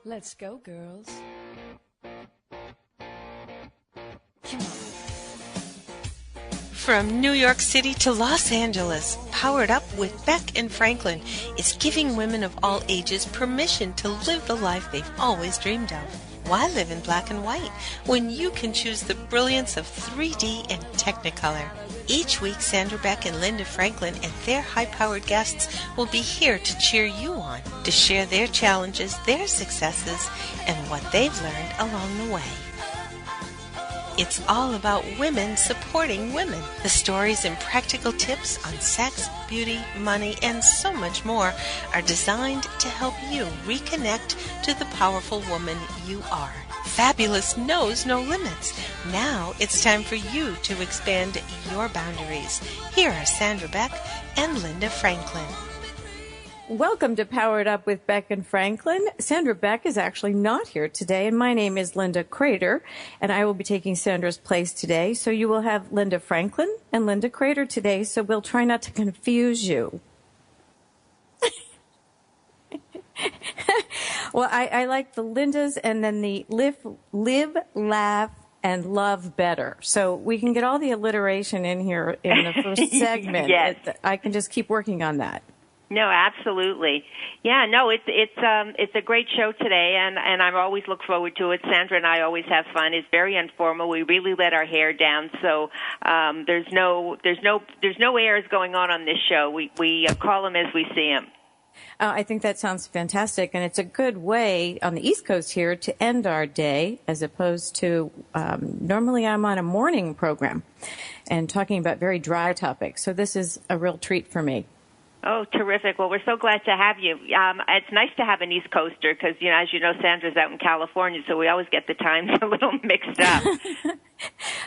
Let's go, girls. Come on. From New York City to Los Angeles, Powered Up with Beck and Franklin is giving women of all ages permission to live the life they've always dreamed of. Why live in black and white when you can choose the brilliance of 3D and Technicolor? Each week, Sandra, Beck, and Linda Franklin and their high-powered guests will be here to cheer you on, to share their challenges, their successes, and what they've learned along the way. It's all about women supporting women. The stories and practical tips on sex, beauty, money, and so much more are designed to help you reconnect to the powerful woman you are. Fabulous knows no limits. Now it's time for you to expand your boundaries. Here are Sandra Beck and Linda Franklin. Welcome to Powered Up with Beck and Franklin. Sandra Beck is actually not here today, and my name is Linda Crater, and I will be taking Sandra's place today. So you will have Linda Franklin and Linda Crater today, so we'll try not to confuse you. Well, I like the Lindas and then the live, laugh, and love better. So we can get all the alliteration in here in the first segment. Yes. I can just keep working on that. No, absolutely. Yeah, no, it's a great show today, and I always look forward to it. Sandra and I always have fun. It's very informal. We really let our hair down, so there's no airs going on this show. We call them as we see them. I think that sounds fantastic, and it's a good way on the East Coast here to end our day, as opposed to normally I'm on a morning program and talking about very dry topics. So this is a real treat for me. Oh, terrific. Well, we're so glad to have you. It's nice to have an East Coaster because, as you know, Sandra's out in California, so we always get the times a little mixed up.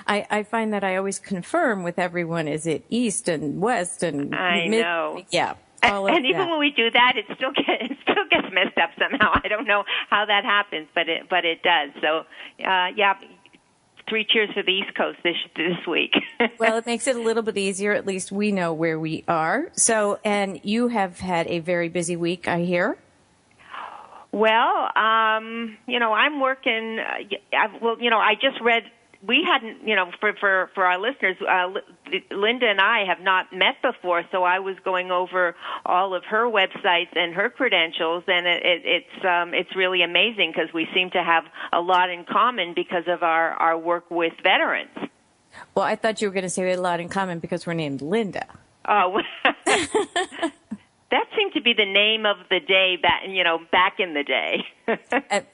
I find that I always confirm with everyone, is it East and West and I mid? know. Yeah. And even when we do that, it still gets messed up somehow. I don't know how that happens, but it does. So, yeah. 3 cheers for the East Coast this week. Well, it makes it a little bit easier. At least we know where we are. So, and you have had a very busy week, I hear. Well, I'm working. I just read. We hadn't, for our listeners, Linda and I have not met before, so I was going over all of her websites and her credentials, and it's really amazing because we seem to have a lot in common because of our work with veterans. Well, I thought you were going to say we had a lot in common because we're named Linda. Oh, that seemed to be the name of the day back in the day.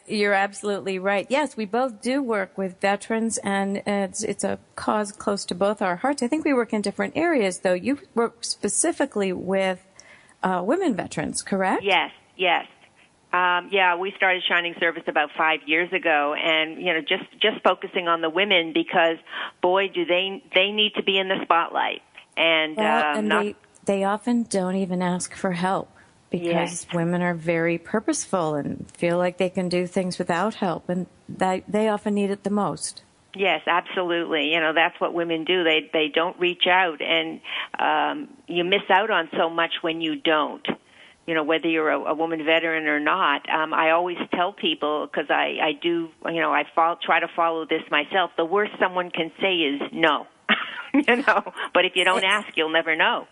You're absolutely right. Yes, we both do work with veterans, and it's a cause close to both our hearts. I think we work in different areas, though. You work specifically with women veterans, correct? Yes. We started Shining Service about 5 years ago, and just focusing on the women because, boy, do they need to be in the spotlight. And they often don't even ask for help because women are very purposeful and feel like they can do things without help, and they often need it the most. Yes, absolutely. That's what women do. They don't reach out, and you miss out on so much when you don't. Whether you're a woman veteran or not. I always tell people, because I do, try to follow this myself, the worst someone can say is no. But if you don't ask, you'll never know.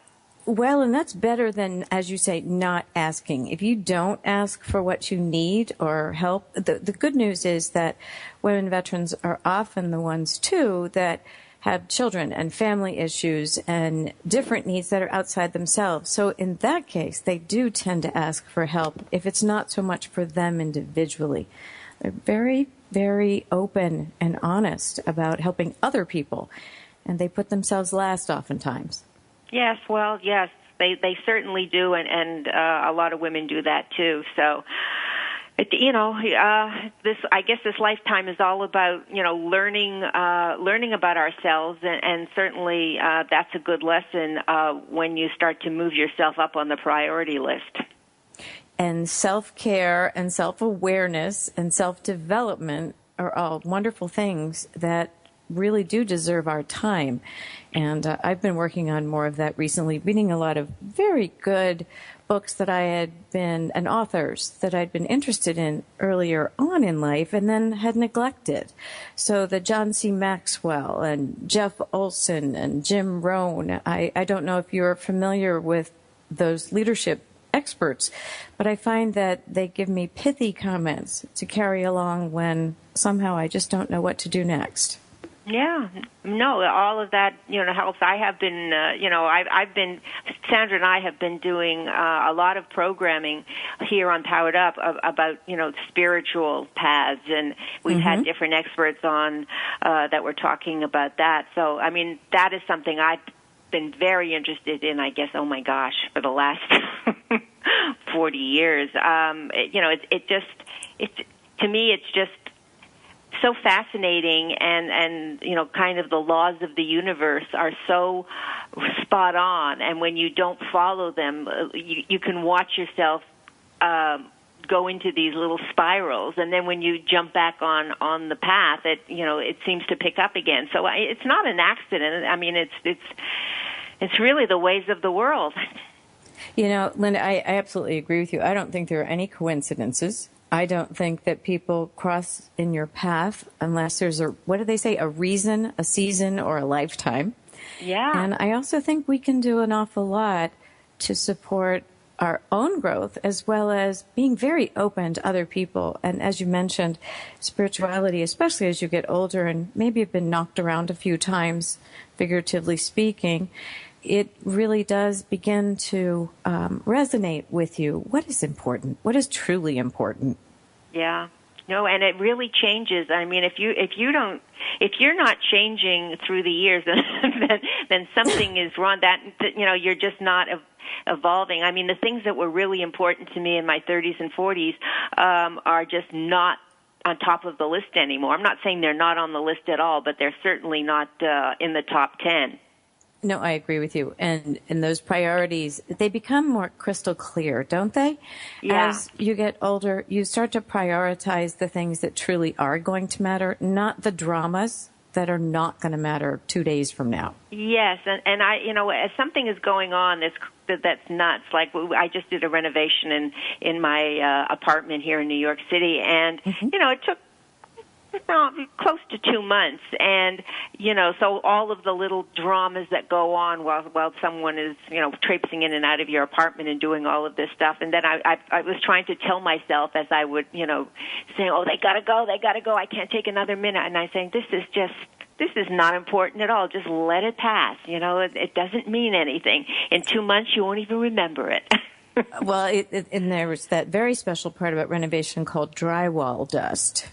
Well, and that's better than, as you say, not asking. If you don't ask for what you need or help, the good news is that women veterans are often the ones, too, that have children and family issues and different needs that are outside themselves. So in that case, they do tend to ask for help if it's not so much for them individually. They're very, very open and honest about helping other people, and they put themselves last oftentimes. Yes, they certainly do, and a lot of women do that too. So, this lifetime is all about learning about ourselves, and certainly that's a good lesson when you start to move yourself up on the priority list. And self-care and self-awareness and self-development are all wonderful things that really do deserve our time. And I've been working on more of that recently, reading a lot of very good books that I had been, and authors that I'd been interested in earlier on in life and then had neglected. So the John C. Maxwell and Jeff Olson and Jim Rohn, I don't know if you're familiar with those leadership experts, but I find that they give me pithy comments to carry along when somehow I just don't know what to do next. Yeah, no, all of that, helps. I have been, I've been, Sandra and I have been doing a lot of programming here on Powered Up about, spiritual paths, and we've had different experts on that were talking about that. So, I mean, that is something I've been very interested in, I guess, oh my gosh, for the last 40 years. To me, it's just so fascinating, and kind of the laws of the universe are so spot on, and when you don't follow them, you can watch yourself go into these little spirals, and then when you jump back on the path, it seems to pick up again. So it's not an accident. I mean, it's really the ways of the world. Linda, I absolutely agree with you. I don't think there are any coincidences. I don't think that people cross in your path unless there's what do they say, a reason, a season, or a lifetime. Yeah. And I also think we can do an awful lot to support our own growth, as well as being very open to other people. And as you mentioned, spirituality, especially as you get older and maybe have been knocked around a few times, figuratively speaking, it really does begin to resonate with you. What is important? What is truly important? Yeah. No, and it really changes. I mean, if you're not changing through the years, then something is wrong. That you're just not evolving. I mean, the things that were really important to me in my 30s and 40s are just not on top of the list anymore. I'm not saying they're not on the list at all, but they're certainly not in the top 10. No, I agree with you. And those priorities, they become more crystal clear, don't they? Yeah. As you get older, you start to prioritize the things that truly are going to matter, not the dramas that are not going to matter 2 days from now. Yes, and I, as something is going on that's nuts. Like I just did a renovation in my apartment here in New York City, and it took close to 2 months, and so all of the little dramas that go on while someone is traipsing in and out of your apartment and doing all of this stuff, and then I was trying to tell myself as I would saying, oh, they gotta go, I can't take another minute, and I'm saying this is not important at all, just let it pass, it doesn't mean anything. In 2 months you won't even remember it. Well, and there was that very special part about renovation called drywall dust.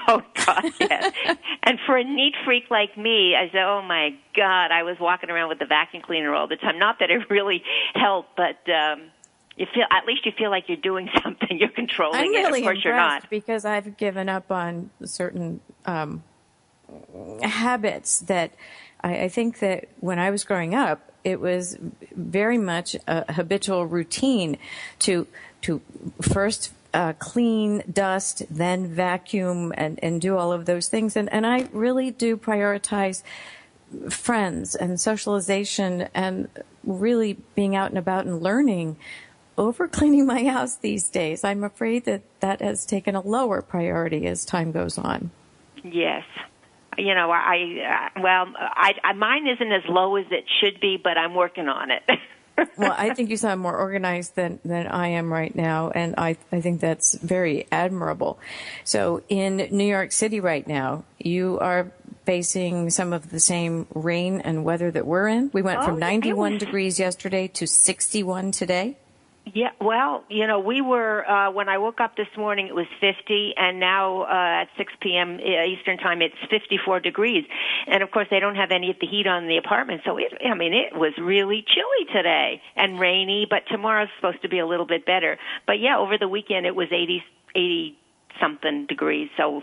Oh, God, yes. And for a neat freak like me, I said, oh, my God, I was walking around with the vacuum cleaner all the time. Not that it really helped, but at least you feel like you're doing something. You're controlling I'm really it. Of course, you're not. Because I've given up on certain habits that I think that when I was growing up, it was very much a habitual routine to first clean, dust, then vacuum, and do all of those things. And I really do prioritize friends and socialization and really being out and about and learning over cleaning my house these days. I'm afraid that has taken a lower priority as time goes on. Yes. Mine isn't as low as it should be, but I'm working on it. Well, I think you sound more organized than I am right now, and I think that's very admirable. So in New York City right now, you are facing some of the same rain and weather that we're in. We went from 91 degrees yesterday to 61 today. Yeah, well, we were, when I woke up this morning, it was 50, and now at 6 p.m. Eastern Time, it's 54 degrees. And, of course, they don't have any of the heat on the apartment, so it was really chilly today and rainy, but tomorrow's supposed to be a little bit better. But, yeah, over the weekend, it was 80-something degrees, so,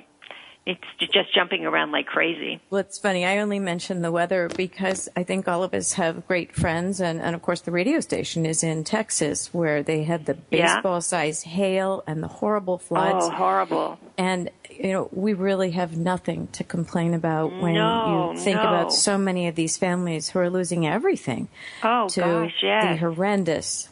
it's just jumping around like crazy. Well, it's funny. I only mention the weather because I think all of us have great friends. And of course, the radio station is in Texas, where they had the baseball-sized hail and the horrible floods. Oh, horrible. And, we really have nothing to complain about when you think about so many of these families who are losing everything to the horrendous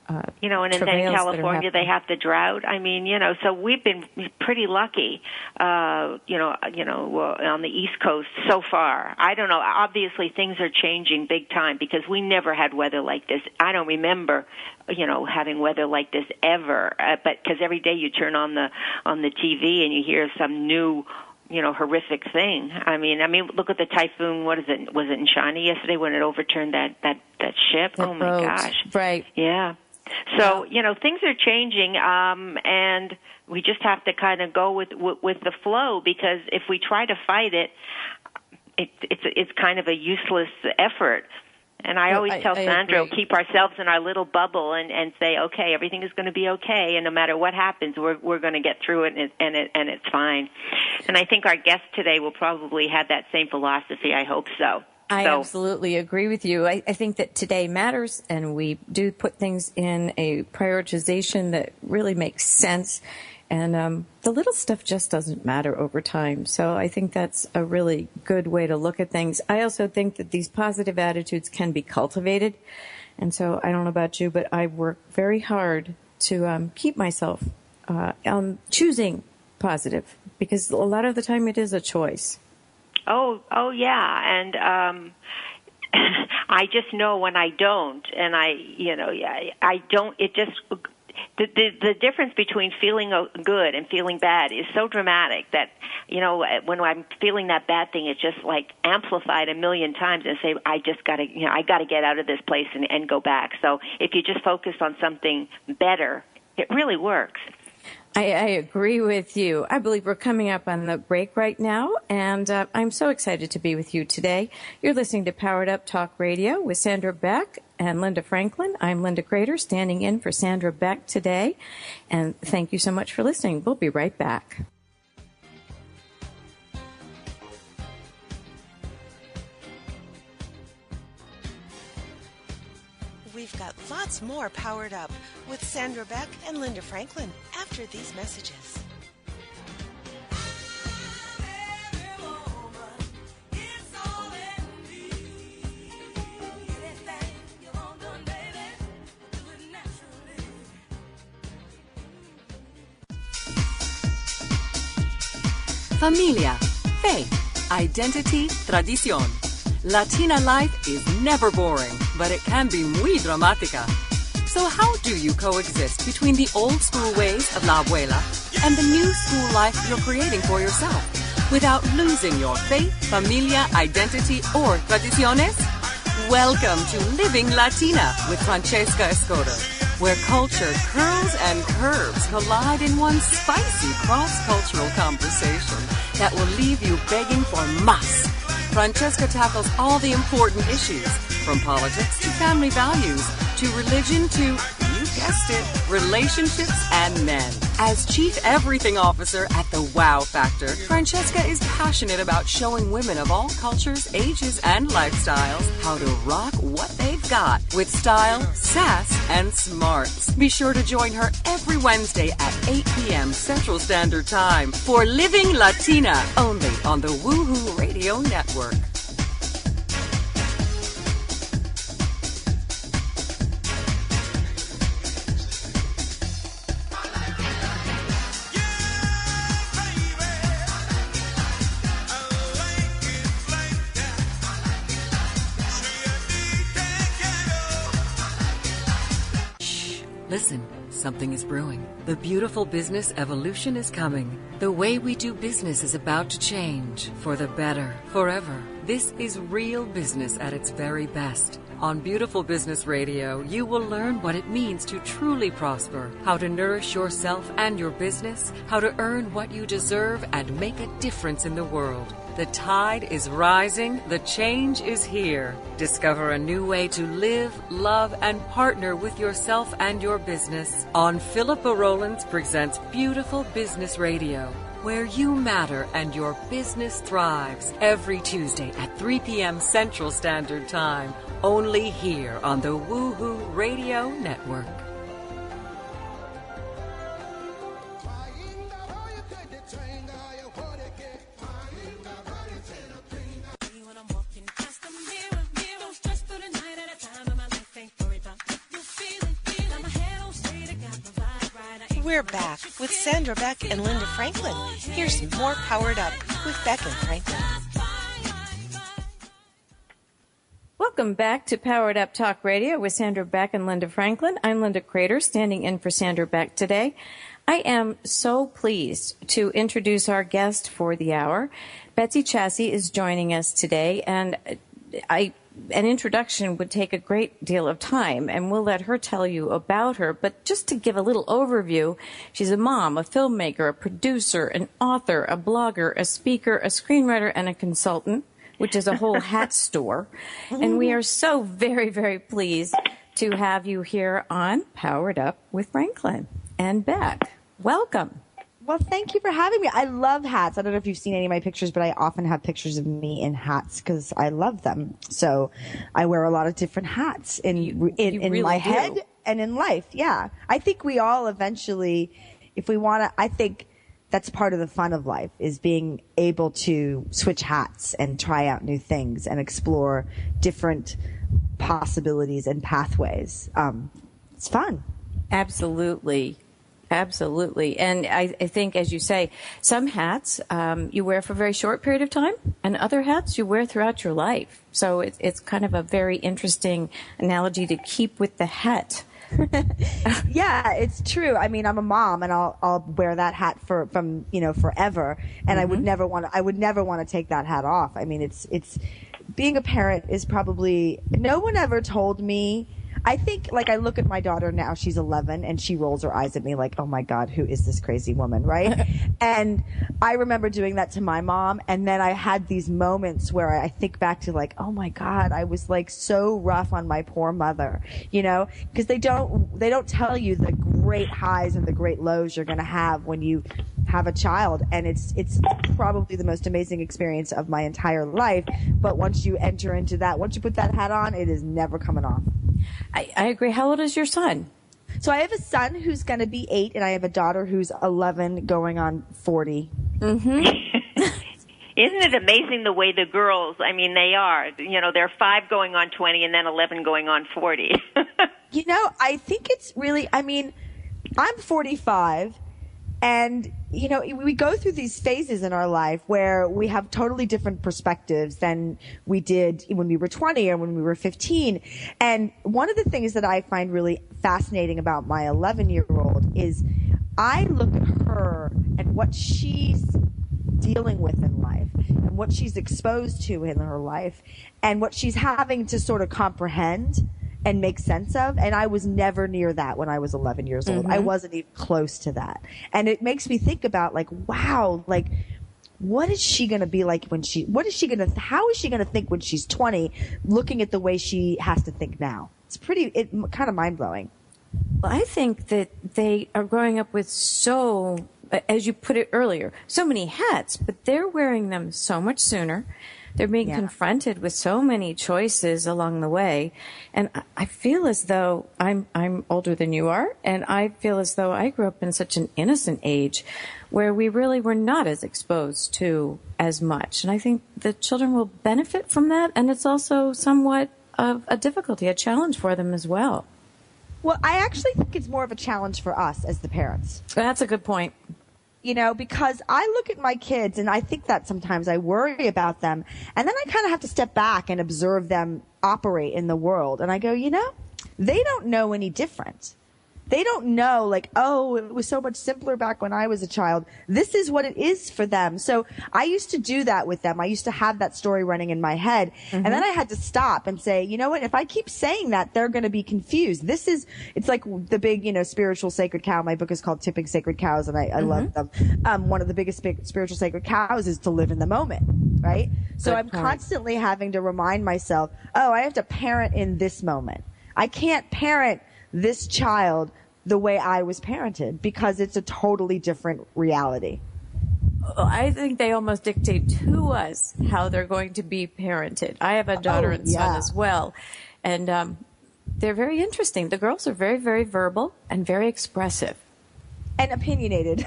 and in California they have the drought. I mean, so we've been pretty lucky, on the East Coast so far. I don't know. Obviously, things are changing big time because we never had weather like this. I don't remember, having weather like this ever. But because every day you turn on the TV and you hear some new, horrific thing. I mean, look at the typhoon. What is it? Was it in China yesterday when it overturned that ship? Oh my gosh! Right. Yeah. So, things are changing, and we just have to kind of go with the flow, because if we try to fight it, it's kind of a useless effort. And I always tell Sandra, keep ourselves in our little bubble and say, okay, everything is going to be okay, and no matter what happens, we're going to get through it, and it's fine. And I think our guest today will probably have that same philosophy. I hope so. I absolutely agree with you. I think that today matters, and we do put things in a prioritization that really makes sense. And the little stuff just doesn't matter over time. So I think that's a really good way to look at things. I also think that these positive attitudes can be cultivated. And so I don't know about you, but I work very hard to keep myself choosing positive, because a lot of the time it is a choice. Oh, yeah, and I just know when I don't, and I don't. It just the difference between feeling good and feeling bad is so dramatic that when I'm feeling that bad thing, it's just like amplified a million times, and say I gotta get out of this place and go back. So if you just focus on something better, it really works. I agree with you. I believe we're coming up on the break right now, and I'm so excited to be with you today. You're listening to Powered Up Talk Radio with Sandra Beck and Linda Franklin. I'm Linda Crater, standing in for Sandra Beck today, and thank you so much for listening. We'll be right back. We've got lots more Powered Up with Sandra Beck and Linda Franklin after these messages. Familia, faith, identity, tradición. Latina life is never boring, but it can be muy dramática. So how do you coexist between the old school ways of la abuela and the new school life you're creating for yourself without losing your faith, familia, identity, or tradiciones? Welcome to Living Latina with Francesca Escoto, where culture curls and curves collide in one spicy cross-cultural conversation that will leave you begging for más. Francesca tackles all the important issues, from politics to family values, to religion to, you guessed it, relationships and men. As Chief Everything Officer at the Wow Factor, Francesca is passionate about showing women of all cultures, ages, and lifestyles how to rock what they've got with style, sass, and smarts. Be sure to join her every Wednesday at 8 p.m. Central Standard Time for Living Latina, only on the Woohoo Radio Network. Listen, something is brewing. The beautiful business evolution is coming. The way we do business is about to change for the better, forever. This is real business at its very best. On Beautiful Business Radio, you will learn what it means to truly prosper, how to nourish yourself and your business, how to earn what you deserve and make a difference in the world. The tide is rising, the change is here. Discover a new way to live, love, and partner with yourself and your business on Philippa Rowlands Presents Beautiful Business Radio. where you matter and your business thrives. Every Tuesday at 3 p.m. Central Standard Time. Only here on the Woohoo Radio Network. We're back with Sandra, Beck, and Linda Franklin. Here's more Powered Up with Beck and Franklin. Welcome back to Powered Up Talk Radio with Sandra Beck and Linda Franklin. I'm Linda Crater, standing in for Sandra Beck today. I am so pleased to introduce our guest for the hour. Betsy Chasse is joining us today, and an introduction would take a great deal of time, and we'll let her tell you about her. But just to give a little overview, she's a mom, a filmmaker, a producer, an author, a blogger, a speaker, a screenwriter, and a consultant, which is a whole hat store. And we are so very, very pleased to have you here on Powered Up with Franklin and Beck. Welcome. Well, thank you for having me. I love hats. I don't know if you've seen any of my pictures, but I often have pictures of me in hats because I love them. So I wear a lot of different hats in really my head and in life. Yeah. I think we all eventually, if we want to, I think that's part of the fun of life, is being able to switch hats and try out new things and explore different possibilities and pathways. It's fun. Absolutely. Absolutely. And I think, as you say, some hats you wear for a very short period of time, and other hats you wear throughout your life. So it's kind of a very interesting analogy to keep with the hat. Yeah, it's true. I mean, I'm a mom, and I'll wear that hat from forever, and I would never want to take that hat off. I mean, it's being a parent is probably, no one ever told me. I think, like, I look at my daughter now, she's 11, and she rolls her eyes at me like, oh my God, who is this crazy woman, right? And I remember doing that to my mom, and then I had these moments where I think back to, like, oh my God, I was like so rough on my poor mother, because they don't tell you the great highs and the great lows you're going to have when you have a child, and it's probably the most amazing experience of my entire life. But once you enter into that, once you put that hat on, it is never coming off. I agree. How old is your son? So I have a son who's going to be 8, and I have a daughter who's 11 going on 40. Mm-hmm. Isn't it amazing the way the girls, I mean, they are, they're 5 going on 20 and then 11 going on 40. I think it's really, I mean, I'm 45, and, we go through these phases in our life where we have totally different perspectives than we did when we were 20 or when we were 15. And one of the things that I find really fascinating about my 11-year-old is I look at her and what she's dealing with in life and what she's exposed to in her life and what she's having to sort of comprehend and make sense of. And I was never near that when I was 11 years old. I wasn't even close to that. And it makes me think about, like, wow, like, what is she going to be like how is she going to think when she's 20, looking at the way she has to think now? It's kind of mind blowing. Well, I think that they are growing up with so, as you put it earlier, so many hats, but they're wearing them so much sooner. They're being confronted with so many choices along the way. And I feel as though I'm older than you are, and I feel as though I grew up in such an innocent age where we really were not as exposed to as much. And I think the children will benefit from that, and it's also somewhat of a difficulty, a challenge for them as well. Well, I actually think it's more of a challenge for us as the parents. That's a good point. Because I look at my kids and I think that sometimes I worry about them, and then I kind of have to step back and observe them operate in the world. And I go, they don't know any different. They don't know, like, oh, it was so much simpler back when I was a child. This is what it is for them. So I used to do that with them. I used to have that story running in my head. And then I had to stop and say, you know what? If I keep saying that, they're going to be confused. It's like the big, spiritual sacred cow. My book is called Tipping Sacred Cows, and I love them. One of the biggest spiritual sacred cows is to live in the moment, right? So I'm constantly having to remind myself, oh, I have to parent in this moment. I can't parent this child the way I was parented because it's a totally different reality. I think they almost dictate to us how they're going to be parented. I have a daughter and son as well, and they're very interesting. The girls are very, very verbal and very expressive. And opinionated.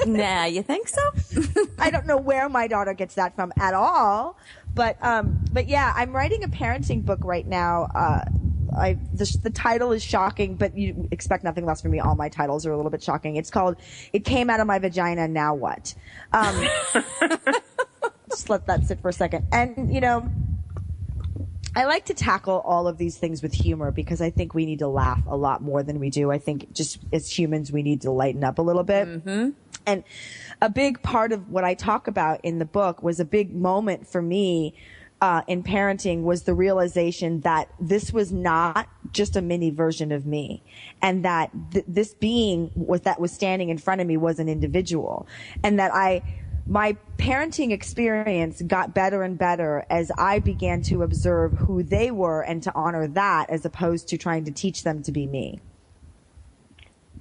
Nah, you think so? I don't know where my daughter gets that from at all. But yeah, I'm writing a parenting book right now. The title is shocking, but you expect nothing less from me. All my titles are a little bit shocking. It's called "It Came Out of My Vagina, Now What?" Just let that sit for a second. And, I like to tackle all of these things with humor because I think we need to laugh a lot more than we do. I think just as humans, we need to lighten up a little bit. Mm-hmm. And a big part of what I talk about in the book was a big moment for me in parenting was the realization that this was not just a mini version of me, and that this being that was standing in front of me was an individual, and that my parenting experience got better and better as I began to observe who they were and to honor that as opposed to trying to teach them to be me.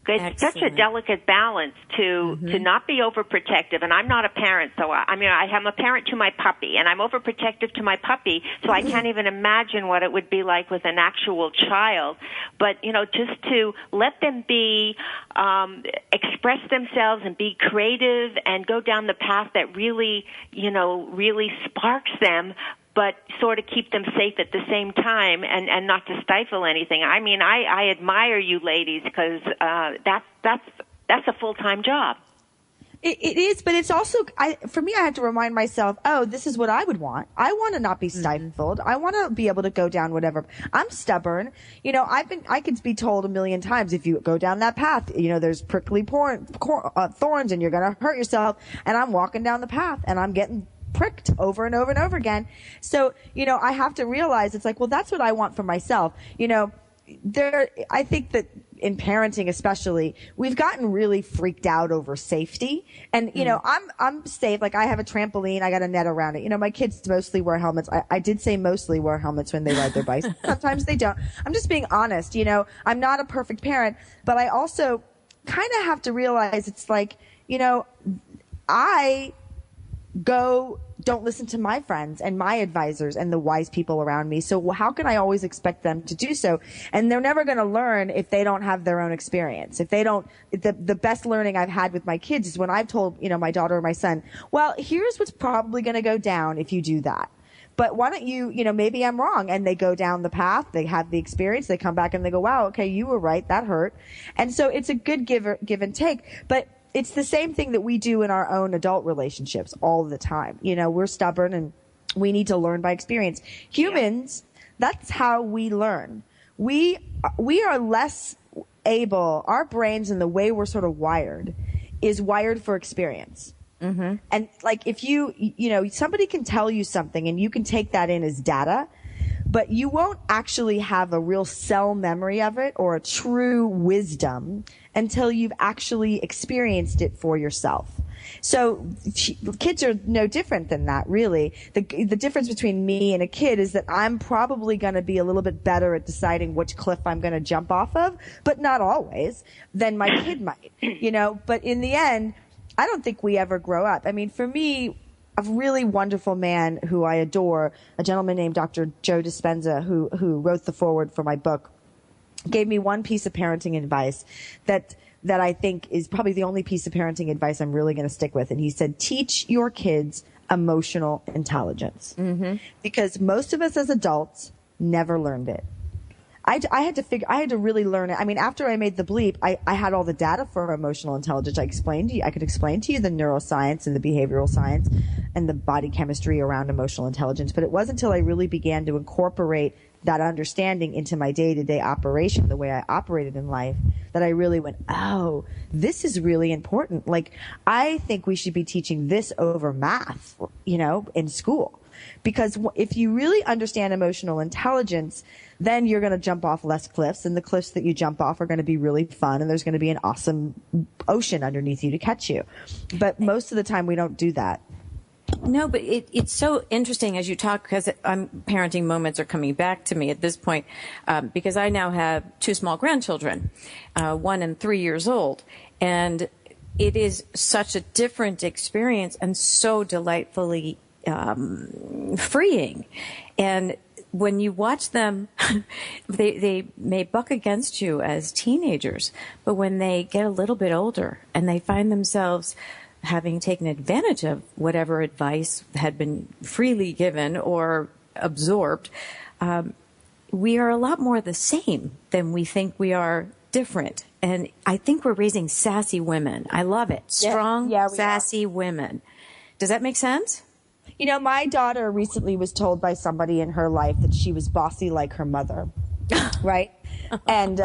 It's such a delicate balance to not be overprotective, and I'm not a parent, so I am a parent to my puppy, and I'm overprotective to my puppy, so I can't even imagine what it would be like with an actual child. But just to let them be, express themselves and be creative and go down the path that really sparks them, but sort of keep them safe at the same time and not to stifle anything. I mean, I admire you ladies because that's a full-time job. It is, but it's also, for me, I have to remind myself, this is what I would want. I want to not be stifled. I want to be able to go down whatever. I'm stubborn. I could be told a million times, if you go down that path, there's prickly thorns and you're going to hurt yourself. And I'm walking down the path and I'm getting pricked over and over and over again. So, I have to realize it's like, well, that's what I want for myself. I think that in parenting especially, we've gotten really freaked out over safety. And, I'm safe. Like I have a trampoline. I got a net around it. My kids mostly wear helmets. I did say mostly wear helmets when they ride their bikes. Sometimes they don't. I'm just being honest. I'm not a perfect parent, but I also kind of have to realize it's like, I don't listen to my friends and my advisors and the wise people around me. So how can I always expect them to do so? And they're never going to learn if they don't have their own experience. If they don't, the best learning I've had with my kids is when I've told, my daughter or my son, well, here's what's probably going to go down if you do that. But why don't you, maybe I'm wrong. And they go down the path. They have the experience. They come back and they go, wow, okay, you were right. That hurt. And so it's a good give and take. But it's the same thing that we do in our own adult relationships all the time. We're stubborn and we need to learn by experience. Humans, that's how we learn. We are less able, our brains and the way we're sort of wired is wired for experience. Mm-hmm. And like if somebody can tell you something and you can take that in as data, but you won't actually have a real cell memory of it or a true wisdom until you've actually experienced it for yourself. So kids are no different than that, really. The difference between me and a kid is that I'm probably going to be a little bit better at deciding which cliff I'm going to jump off of, but not always, than my kid might, But in the end, I don't think we ever grow up. I mean, for me, a really wonderful man who I adore, a gentleman named Dr. Joe Dispenza, who wrote the foreword for my book, gave me one piece of parenting advice that I think is probably the only piece of parenting advice I'm really going to stick with. And he said, teach your kids emotional intelligence. Mm-hmm. Because most of us as adults never learned it. I had to really learn it. I mean, after I made the Bleep, I had all the data for emotional intelligence. I could explain to you the neuroscience and the behavioral science and the body chemistry around emotional intelligence. But it wasn't until I really began to incorporate that understanding into my day-to-day operation, the way I operated in life, that I really went, oh, this is really important. Like, I think we should be teaching this over math, in school. Because if you really understand emotional intelligence, then you're going to jump off less cliffs, and the cliffs that you jump off are going to be really fun, and there's going to be an awesome ocean underneath you to catch you. But most of the time we don't do that. No, but it's so interesting as you talk, because parenting moments are coming back to me at this point, because I now have two small grandchildren, 1 and 3 years old. And it is such a different experience and so delightfully freeing. And when you watch them, they may buck against you as teenagers, but when they get a little bit older and they find themselves having taken advantage of whatever advice had been freely given or absorbed, we are a lot more the same than we think we are different. And I think we're raising sassy women. I love it. Strong, sassy women. Does that make sense? You know, my daughter recently was told by somebody in her life that she was bossy like her mother, right? And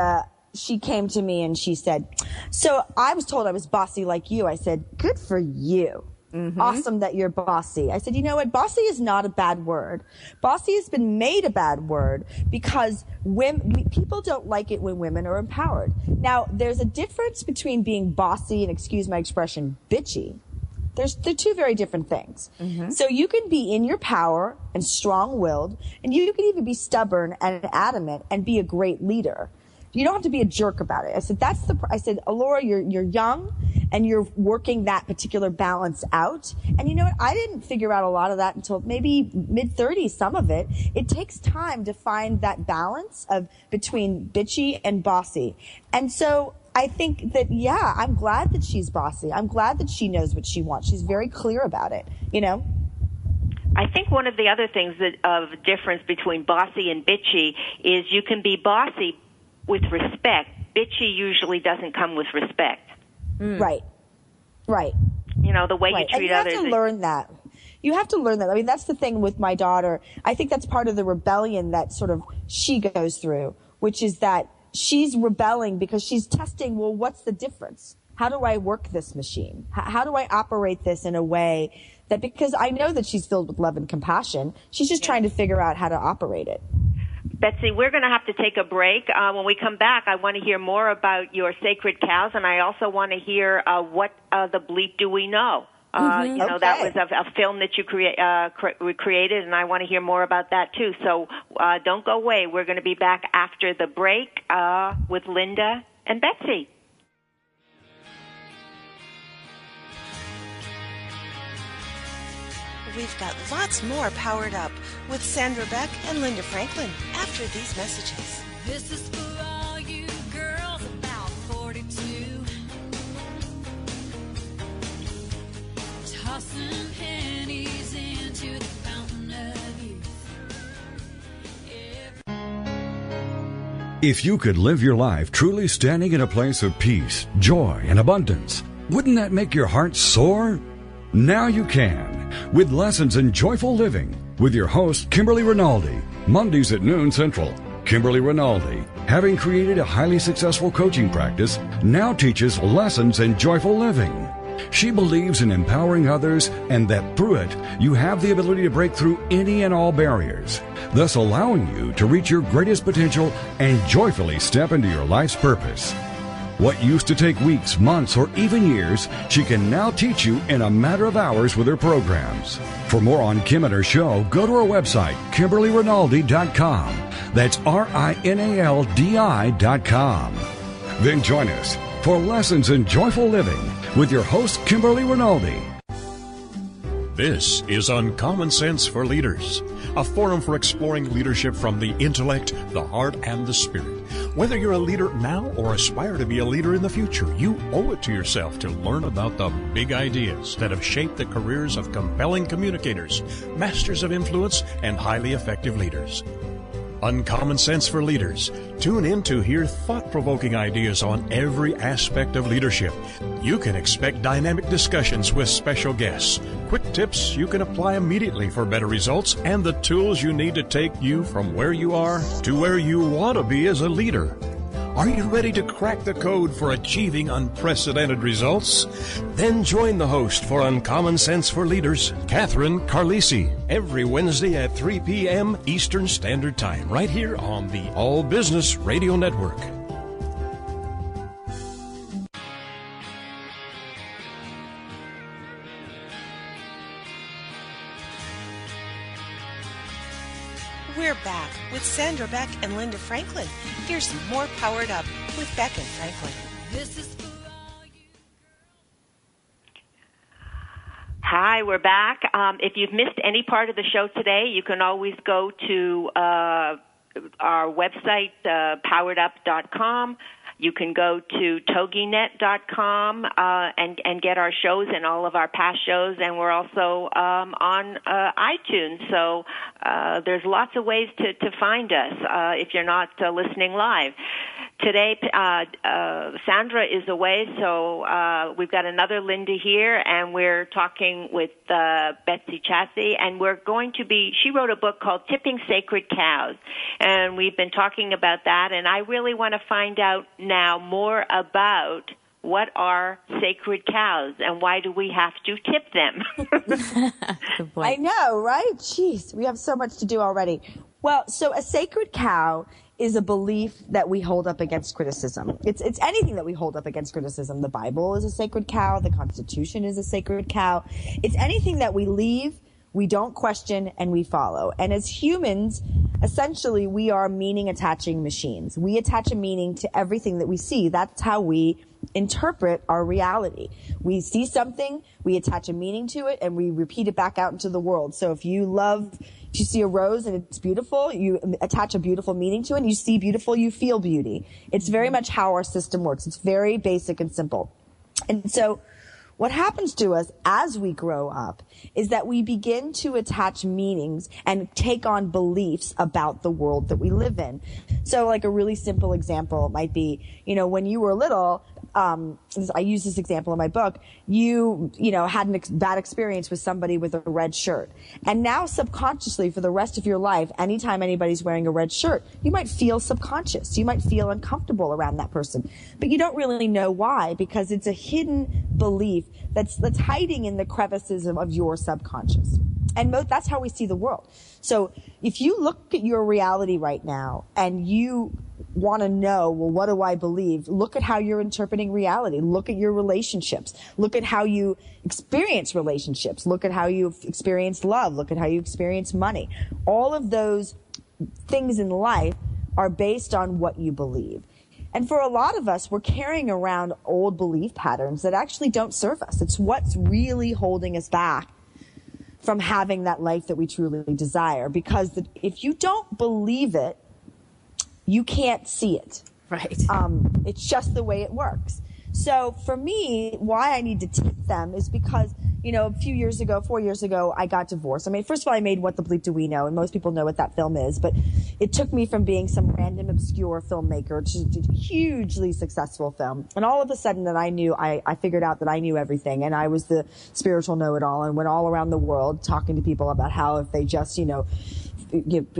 she came to me and she said, so I was told I was bossy like you. I said, good for you. Mm-hmm. Awesome that you're bossy. I said, you know what? Bossy is not a bad word. Bossy has been made a bad word because people don't like it when women are empowered. Now, there's a difference between being bossy and, excuse my expression, bitchy. They're two very different things. Mm-hmm. So you can be in your power and strong-willed, and you can even be stubborn and adamant and be a great leader. You don't have to be a jerk about it. I said, Alora, you're young and you're working that particular balance out. And you know what? I didn't figure out a lot of that until maybe mid-30s, some of it. It takes time to find that balance between bitchy and bossy. And so I think that, I'm glad that she's bossy. I'm glad that she knows what she wants. She's very clear about it, you know? I think one of the other things of difference between bossy and bitchy is you can be bossy with respect. Bitchy usually doesn't come with respect. Mm. Right. You know, the way you treat others. You have to learn that. You have to learn that. I mean, that's the thing with my daughter. I think that's part of the rebellion that sort of she goes through, which is that she's rebelling because she's testing, well, what's the difference? How do I work this machine? How do I operate this in a way that, because I know that she's filled with love and compassion, she's just trying to figure out how to operate it. Betsy, we're going to have to take a break. When we come back, I want to hear more about your sacred cows, and I also want to hear what the Bleep Do We Know. You know, that was a film that you created, and I want to hear more about that, too. So don't go away. We're going to be back after the break with Linda and Betsy. We've got lots more Powered Up with Sandra Beck and Linda Franklin after these messages. This is for all you girls about 42, tossing pennies into the fountain of youth. If you could live your life truly standing in a place of peace, joy, and abundance, wouldn't that make your heart soar? Now you can, with Lessons in Joyful Living, with your host, Kimberly Rinaldi, Mondays at noon Central. Kimberly Rinaldi, having created a highly successful coaching practice, now teaches Lessons in Joyful Living. She believes in empowering others and that through it, you have the ability to break through any and all barriers, thus allowing you to reach your greatest potential and joyfully step into your life's purpose. What used to take weeks, months, or even years, she can now teach you in a matter of hours with her programs. For more on Kim and her show, go to her website, KimberlyRinaldi.com. That's RINALDI.com. Then join us for Lessons in Joyful Living with your host, Kimberly Rinaldi. This is Uncommon Sense for Leaders, a forum for exploring leadership from the intellect, the heart, and the spirit. Whether you're a leader now or aspire to be a leader in the future, you owe it to yourself to learn about the big ideas that have shaped the careers of compelling communicators, masters of influence, and highly effective leaders. Uncommon Sense for Leaders. Tune in to hear thought-provoking ideas on every aspect of leadership. You can expect dynamic discussions with special guests, quick tips you can apply immediately for better results, and the tools you need to take you from where you are to where you want to be as a leader. Are you ready to crack the code for achieving unprecedented results? Then join the host for Uncommon Sense for Leaders, Catherine Carlisi, every Wednesday at 3 p.m. Eastern Standard Time, right here on the All Business Radio Network. We're back with Sandra Beck and Linda Franklin. Here's some more Powered Up with Beck and Franklin. This is for all you Hi, we're back. If you've missed any part of the show today, you can always go to our website, poweredup.com. You can go to toginet.com and get our shows and all of our past shows, and we're also on iTunes. So there's lots of ways to find us if you're not listening live. Today, Sandra is away, so we've got another Linda here, and we're talking with Betsy Chasse, and we're going to be, she wrote a book called Tipping Sacred Cows, and we've been talking about that, and I really want to find out now more about what are sacred cows and why do we have to tip them? I know, right? Jeez, we have so much to do already. Well, so a sacred cow is a belief that we hold up against criticism. It's anything that we hold up against criticism. The Bible is a sacred cow. The Constitution is a sacred cow. It's anything that we leave, we don't question, and we follow. And as humans, essentially, we are meaning-attaching machines. We attach a meaning to everything that we see. That's how we interpret our reality. We see something, we attach a meaning to it, and we repeat it back out into the world. So if you see a rose and it's beautiful, you attach a beautiful meaning to it, and you see beautiful, you feel beauty. It's very much how our system works. It's very basic and simple. And so what happens to us as we grow up is that we begin to attach meanings and take on beliefs about the world that we live in. So like a really simple example might be, when you were little, I use this example in my book, you had a bad experience with somebody with a red shirt. And now subconsciously for the rest of your life, anytime anybody's wearing a red shirt, you might feel subconscious. You might feel uncomfortable around that person. But you don't really know why, because it's a hidden belief that's hiding in the crevices of your subconscious. And that's how we see the world. So if you look at your reality right now and you want to know, well, what do I believe? Look at how you're interpreting reality. Look at your relationships. Look at how you experience relationships. Look at how you experience love. Look at how you experience money. All of those things in life are based on what you believe. And for a lot of us, we're carrying around old belief patterns that actually don't serve us. It's what's really holding us back from having that life that we truly desire. Because if you don't believe it, you can't see it. Right. It's just the way it works. So for me, why I need to tip them is because, a few years ago, 4 years ago, I got divorced. I mean, first of all, I made What the Bleep Do We Know, and most people know what that film is, but it took me from being some random obscure filmmaker to a hugely successful film. And all of a sudden that I figured out that I knew everything, and I was the spiritual know-it-all and went all around the world talking to people about how if they just,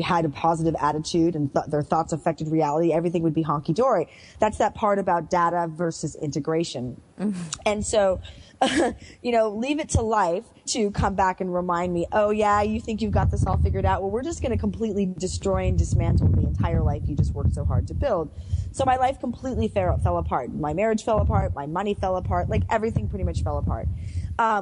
had a positive attitude and their thoughts affected reality, everything would be honky-dory. That's that part about data versus integration. Mm-hmm. And so, leave it to life to come back and remind me, oh yeah, you think you've got this all figured out? Well, we're just going to completely destroy and dismantle the entire life you just worked so hard to build. So my life completely fell apart. My marriage fell apart. My money fell apart. Like everything pretty much fell apart.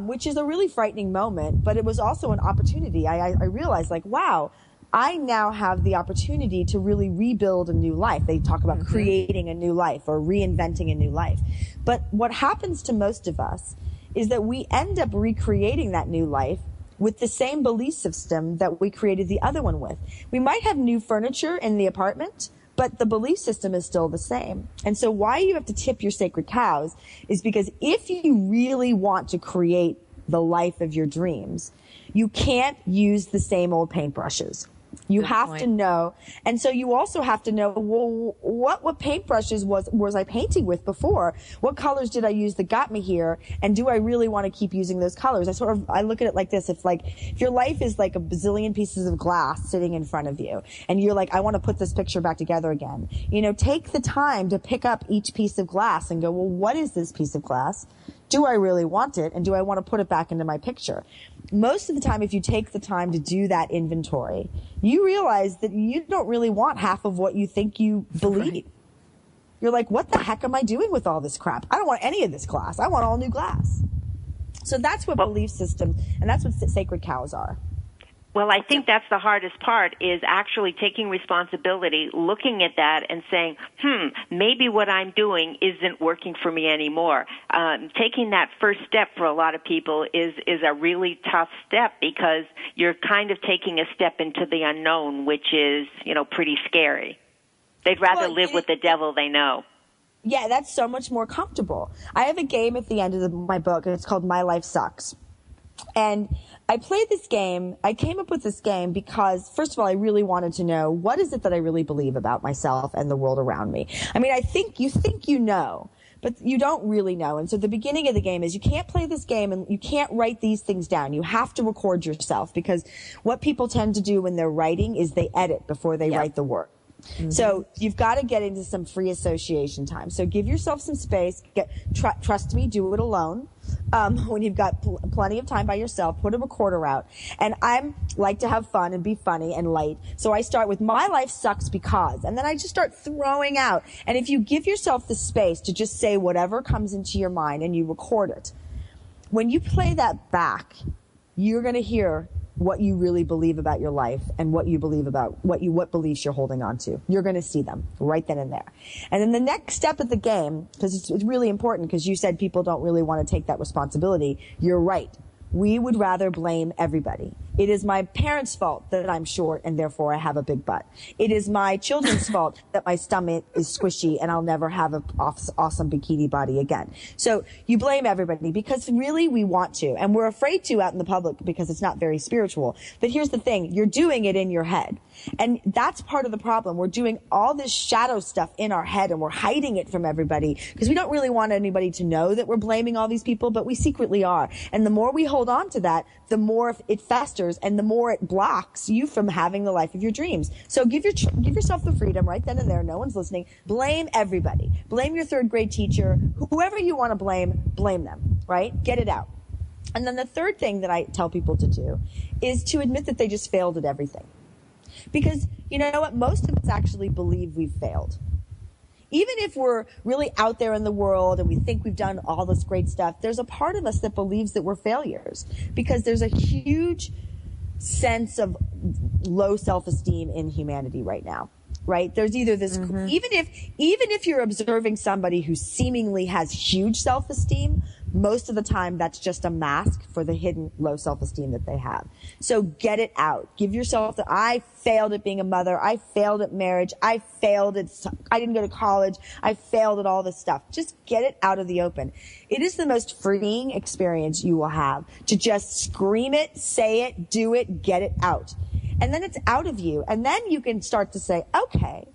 Which is a really frightening moment, but it was also an opportunity. I realized wow, I now have the opportunity to really rebuild a new life. They talk about creating a new life or reinventing a new life. But what happens to most of us is that we end up recreating that new life with the same belief system that we created the other one with. We might have new furniture in the apartment, but the belief system is still the same. And so why you have to tip your sacred cows is because if you really want to create the life of your dreams, you can't use the same old paintbrushes. You have to know. And so you also have to know, well, what paintbrushes was I painting with before? What colors did I use that got me here? And do I really want to keep using those colors? I look at it like this. If your life is like a bazillion pieces of glass sitting in front of you and you're like, I want to put this picture back together again. Take the time to pick up each piece of glass and go, well, what is this piece of glass? Do I really want it? And do I want to put it back into my picture? Most of the time, if you take the time to do that inventory, you realize that you don't really want half of what you think you believe. Right. You're like, what the heck am I doing with all this crap? I don't want any of this glass. I want all new glass. So that's what belief system, and that's what sacred cows are. Well, I think that's the hardest part, is actually taking responsibility, looking at that and saying, maybe what I'm doing isn't working for me anymore. Taking that first step for a lot of people is a really tough step, because you're kind of taking a step into the unknown, which is, pretty scary. They'd rather live with the devil they know. Yeah, that's so much more comfortable. I have a game at the end of my book, and it's called My Life Sucks. And I played this game. I came up with this game because, first of all, I really wanted to know, what is it that I really believe about myself and the world around me? I mean, I think you know, but you don't really know. And so the beginning of the game is, you can't play this game and you can't write these things down. You have to record yourself, because what people tend to do when they're writing is they edit before they write the work. Mm-hmm. So you've got to get into some free association time. So give yourself some space. Trust me, do it alone. When you've got plenty of time by yourself, put a recorder out. And I like to have fun and be funny and light. So I start with, my life sucks because, and then I just start throwing out. And if you give yourself the space to just say whatever comes into your mind and you record it, when you play that back, you're going to hear what you really believe about your life and what you believe about what beliefs you're holding on to. You're going to see them right then and there. And then the next step of the game, because it's really important, because you said people don't really want to take that responsibility. You're right. We would rather blame everybody. It is my parents' fault that I'm short and therefore I have a big butt. It is my children's fault that my stomach is squishy and I'll never have an awesome bikini body again. So you blame everybody, because really we want to, and we're afraid to out in the public because it's not very spiritual. But here's the thing, you're doing it in your head. And that's part of the problem. We're doing all this shadow stuff in our head and we're hiding it from everybody because we don't really want anybody to know that we're blaming all these people, but we secretly are. And the more we hold on to that, the more it festers and the more it blocks you from having the life of your dreams. So give yourself the freedom right then and there. No one's listening. Blame everybody. Blame your third grade teacher. Whoever you want to blame them, right? Get it out. And then the third thing that I tell people to do is to admit that they just failed at everything. Because you know what? Most of us actually believe we've failed. Even if we're really out there in the world and we think we've done all this great stuff, there's a part of us that believes that we're failures, because there's a huge sense of low self-esteem in humanity right now. Right? There's either this, even if you're observing somebody who seemingly has huge self-esteem, most of the time that's just a mask for the hidden low self-esteem that they have. So get it out. Give yourself I failed at being a mother. I failed at marriage. I didn't go to college. I failed at all this stuff. Just get it out of the open. It is the most freeing experience you will have to just scream it, say it, do it, get it out. And then it's out of you. And then you can start to say, okay,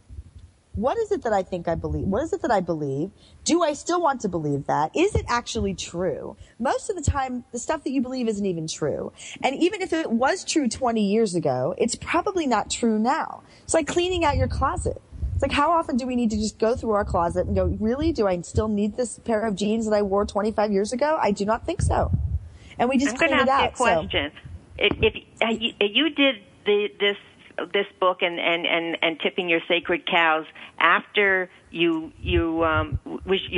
what is it that I think I believe? What is it that I believe? Do I still want to believe that? Is it actually true? Most of the time, the stuff that you believe isn't even true. And even if it was true 20 years ago, it's probably not true now. It's like cleaning out your closet. It's like, how often do we need to just go through our closet and go, really? Do I still need this pair of jeans that I wore 25 years ago? I do not think so. And we just clean it out. I'm going to ask you a question. If you did this book and tipping your sacred cows after your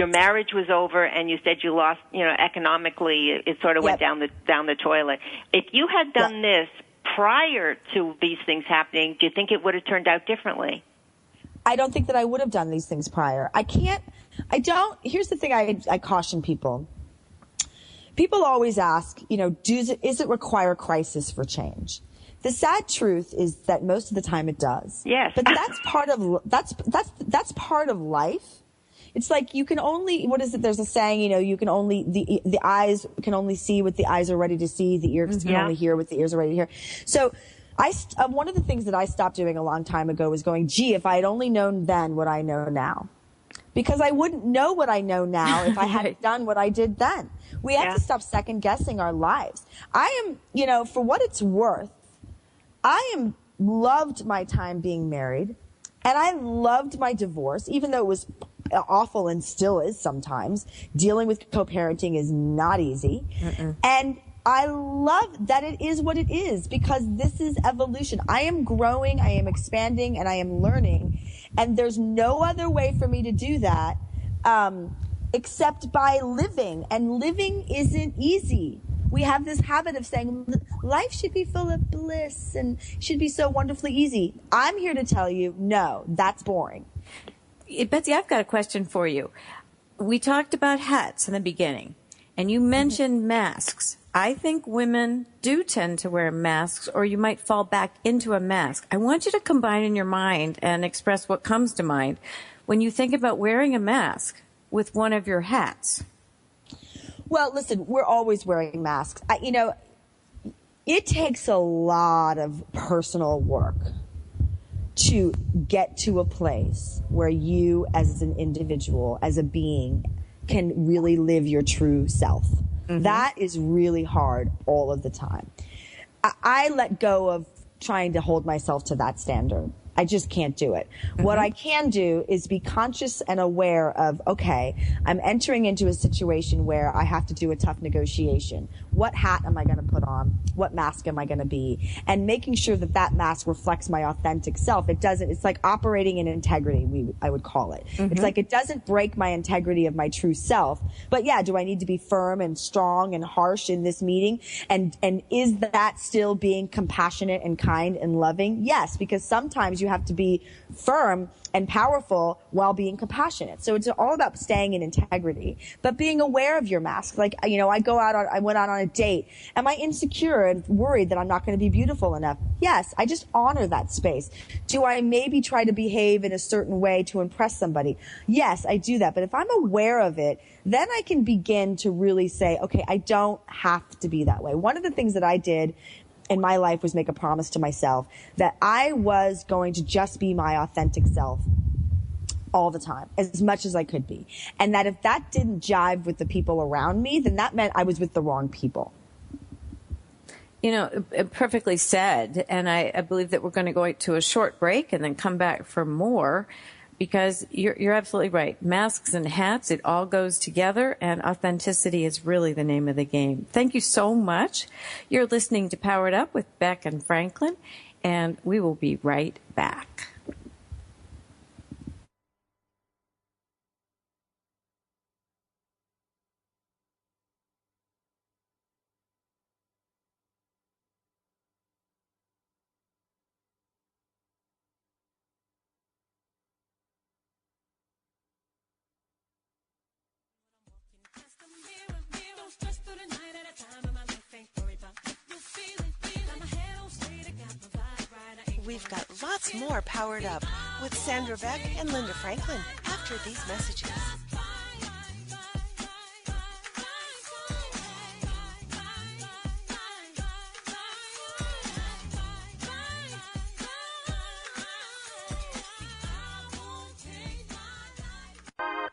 marriage was over and you said you lost, economically it sort of went down the toilet. If you had done this prior to these things happening, do you think it would have turned out differently? I don't think that I would have done these things prior. Here's the thing I caution people. People always ask, is it require crisis for change? The sad truth is that most of the time it does. Yes. But that's part of life. It's like you can only, there's a saying, you can only, the eyes can only see what the eyes are ready to see, the ears can only hear what the ears are ready to hear. So one of the things that I stopped doing a long time ago was going, gee, if I had only known then what I know now. Because I wouldn't know what I know now if I hadn't done what I did then. We have to stop second guessing our lives. I am, for what it's worth, I loved my time being married, and I loved my divorce, even though it was awful and still is sometimes. Dealing with co-parenting is not easy. And I love that it is what it is, because this is evolution. I am growing, I am expanding, and I am learning. And there's no other way for me to do that except by living. And living isn't easy. we have this habit of saying life should be full of bliss and should be so wonderfully easy. I'm here to tell you, no, that's boring. Betsy, I've got a question for you. We talked about hats in the beginning, and you mentioned masks. I think women do tend to wear masks, or you might fall back into a mask. I want you to combine in your mind and express what comes to mind when you think about wearing a mask with one of your hats. Well, listen, we're always wearing masks. It takes a lot of personal work to get to a place where you as an individual, as a being, can really live your true self. Mm-hmm. That is really hard all of the time. I let go of trying to hold myself to that standard. I just can't do it. Mm-hmm. What I can do is be conscious and aware of, okay, I'm entering into a situation where I have to do a tough negotiation. What hat am I going to put on? What mask am I going to be? And making sure that that mask reflects my authentic self. It's like operating in integrity, I would call it. Mm-hmm. It's like it doesn't break my integrity of my true self. But yeah, do I need to be firm and strong and harsh in this meeting? And is that still being compassionate and kind and loving? Yes, because sometimes you have to be firm and powerful while being compassionate. So it's all about staying in integrity, but being aware of your mask. Like, I went out on a date. Am I insecure and worried that I'm not going to be beautiful enough? Yes, I just honor that space. Do I maybe try to behave in a certain way to impress somebody? Yes, I do that. But if I'm aware of it, then I can begin to really say, okay, I don't have to be that way. One of the things that I did in my life was make a promise to myself that I was going to just be my authentic self all the time, as much as I could be. And that if that didn't jive with the people around me, then that meant I was with the wrong people. Perfectly said. And I believe that we're going to go to a short break and then come back for more, because you're absolutely right. Masks and hats, it all goes together, and authenticity is really the name of the game. Thank you so much. You're listening to Powered Up with Beck and Franklin, and we will be right back. We've got lots more Powered Up with Sandra Beck and Linda Franklin after these messages.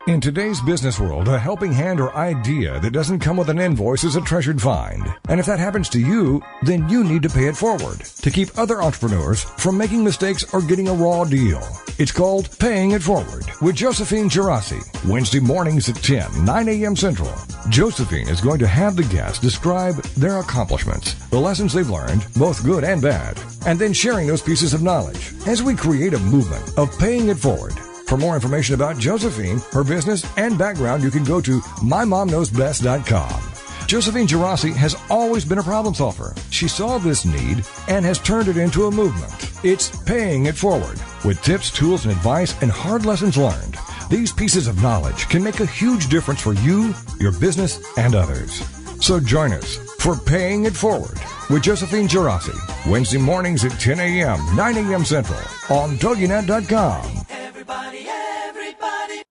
In today's business world, a helping hand or idea that doesn't come with an invoice is a treasured find. And if that happens to you, then you need to pay it forward to keep other entrepreneurs from making mistakes or getting a raw deal. It's called Paying It Forward with Josephine Chasse, Wednesday mornings at 10, 9 a.m. Central. Josephine is going to have the guests describe their accomplishments, the lessons they've learned, both good and bad, and then sharing those pieces of knowledge as we create a movement of paying it forward. For more information about Josephine, her business, and background, you can go to mymomknowsbest.com. Josephine Chasse has always been a problem solver. She saw this need and has turned it into a movement. It's Paying It Forward with tips, tools, and advice and hard lessons learned. These pieces of knowledge can make a huge difference for you, your business, and others. So join us for Paying It Forward with Josephine Chasse, Wednesday mornings at 10 a.m., 9 a.m. Central on TogiNet.com.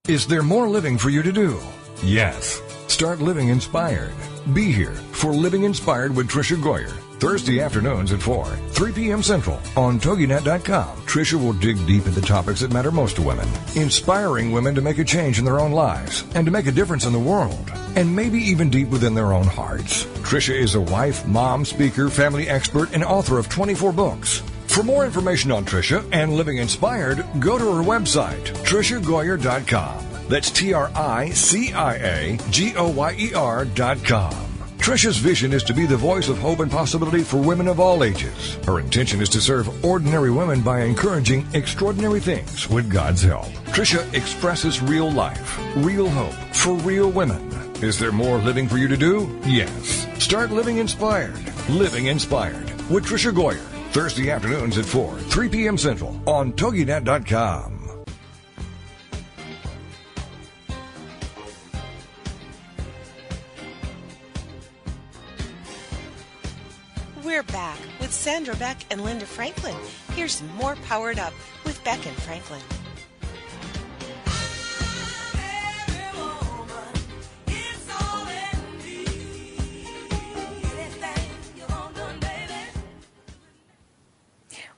Is there more living for you to do? Yes. Start living inspired. Be here for Living Inspired with Tricia Goyer, Thursday afternoons at 4, 3 p.m. Central on TogiNet.com. Tricia will dig deep into topics that matter most to women, inspiring women to make a change in their own lives and to make a difference in the world, and maybe even deep within their own hearts. Tricia is a wife, mom, speaker, family expert, and author of 24 books. For more information on Tricia and Living Inspired, go to her website, TriciaGoyer.com. That's TriciaGoyer.com. Tricia's vision is to be the voice of hope and possibility for women of all ages. Her intention is to serve ordinary women by encouraging extraordinary things with God's help. Tricia expresses real life, real hope for real women. Is there more living for you to do? Yes. Start living inspired. Living Inspired with Trisha Goyer. Thursday afternoons at 4, 3 p.m. Central on TogiNet.com. We're back with Sandra, Beck, and Linda Franklin. Here's more Powered Up with Beck and Franklin.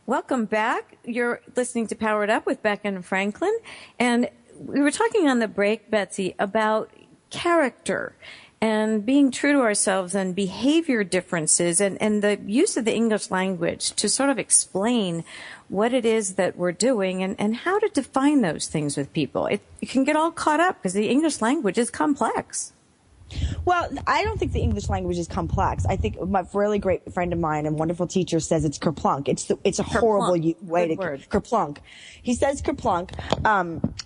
Welcome back. You're listening to Powered Up with Beck and Franklin. And we were talking on the break, Betsy, about character and being true to ourselves and behavior differences and the use of the English language to sort of explain what it is that we're doing and how to define those things with people. It can get all caught up because the English language is complex. Well, I don't think the English language is complex. I think my really great friend of mine and wonderful teacher says it's kerplunk. It's a horrible way to kerplunk. He says kerplunk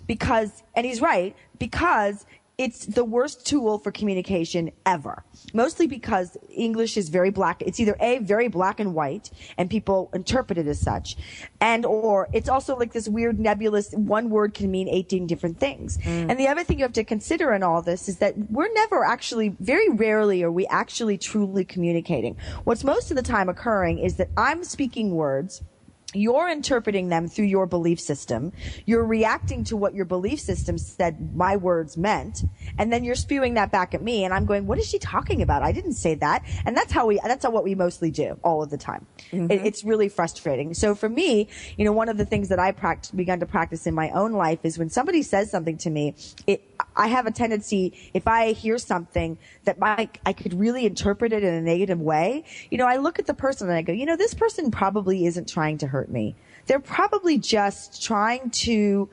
because, and he's right, because it's the worst tool for communication ever. Mostly because English is very black. It's either A, very black and white, and people interpret it as such, and or it's also like this weird nebulous, one word can mean 18 different things. And the other thing you have to consider in all this is that we're never actually, very rarely are we actually truly communicating. What's most of the time occurring is that I'm speaking words, you're interpreting them through your belief system. You're reacting to what your belief system said my words meant. And then you're spewing that back at me. And I'm going, what is she talking about? I didn't say that. And that's what we mostly do all of the time. It's really frustrating. So for me, one of the things that I begun to practice in my own life is when somebody says something to me, I have a tendency, if I hear something that I could really interpret it in a negative way, I look at the person and I go, this person probably isn't trying to hurt me. They're probably just trying to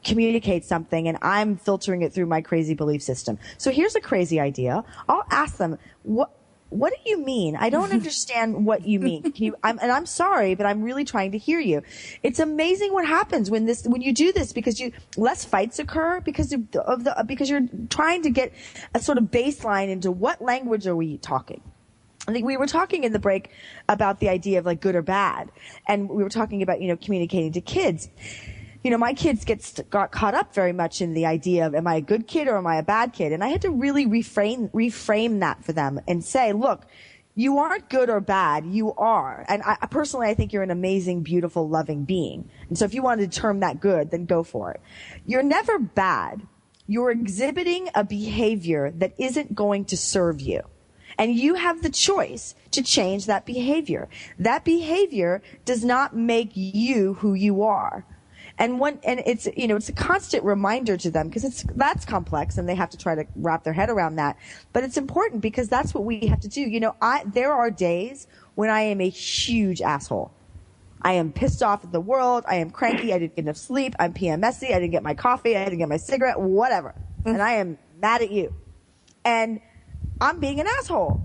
communicate something and I'm filtering it through my crazy belief system. So here's a crazy idea. I'll ask them, what do you mean? I don't understand what you mean. I'm sorry, but I'm really trying to hear you. It's amazing what happens when you do this because less fights occur because you're trying to get a sort of baseline into what language are we talking. I think we were talking in the break about the idea of like good or bad, and we were talking about communicating to kids. My kids got caught up very much in the idea of am I a good kid or am I a bad kid? And I had to really reframe that for them and say, look, you aren't good or bad, you are. And I personally think you're an amazing, beautiful, loving being. And so if you wanted to term that good, then go for it. You're never bad. You're exhibiting a behavior that isn't going to serve you. And you have the choice to change that behavior. That behavior does not make you who you are. And it's a constant reminder to them because that's complex and they have to try to wrap their head around that. But it's important because that's what we have to do. There are days when I am a huge asshole. I am pissed off at the world. I am cranky. I didn't get enough sleep. I'm PMSy. I didn't get my coffee. I didn't get my cigarette, whatever. And I am mad at you. And I'm being an asshole.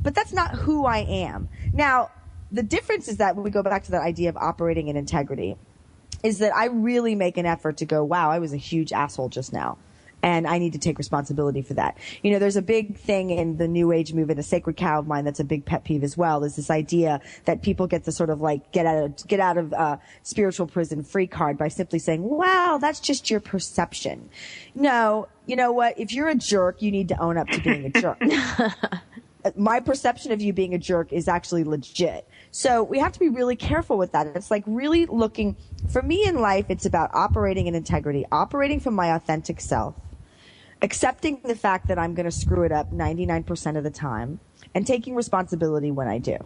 But that's not who I am. Now, the difference is that when we go back to that idea of operating in integrity, is that I really make an effort to go, wow, I was a huge asshole just now. And I need to take responsibility for that. There's a big thing in the New Age movement, a sacred cow of mine that's a big pet peeve as well, is this idea that people get the sort of like get out of spiritual prison free card by simply saying, wow, that's just your perception. No, you know what? If you're a jerk, you need to own up to being a jerk. My perception of you being a jerk is actually legit. So we have to be really careful with that. It's like really looking, for me in life, it's about operating in integrity, operating from my authentic self, accepting the fact that I'm going to screw it up 99% of the time, and taking responsibility when I do.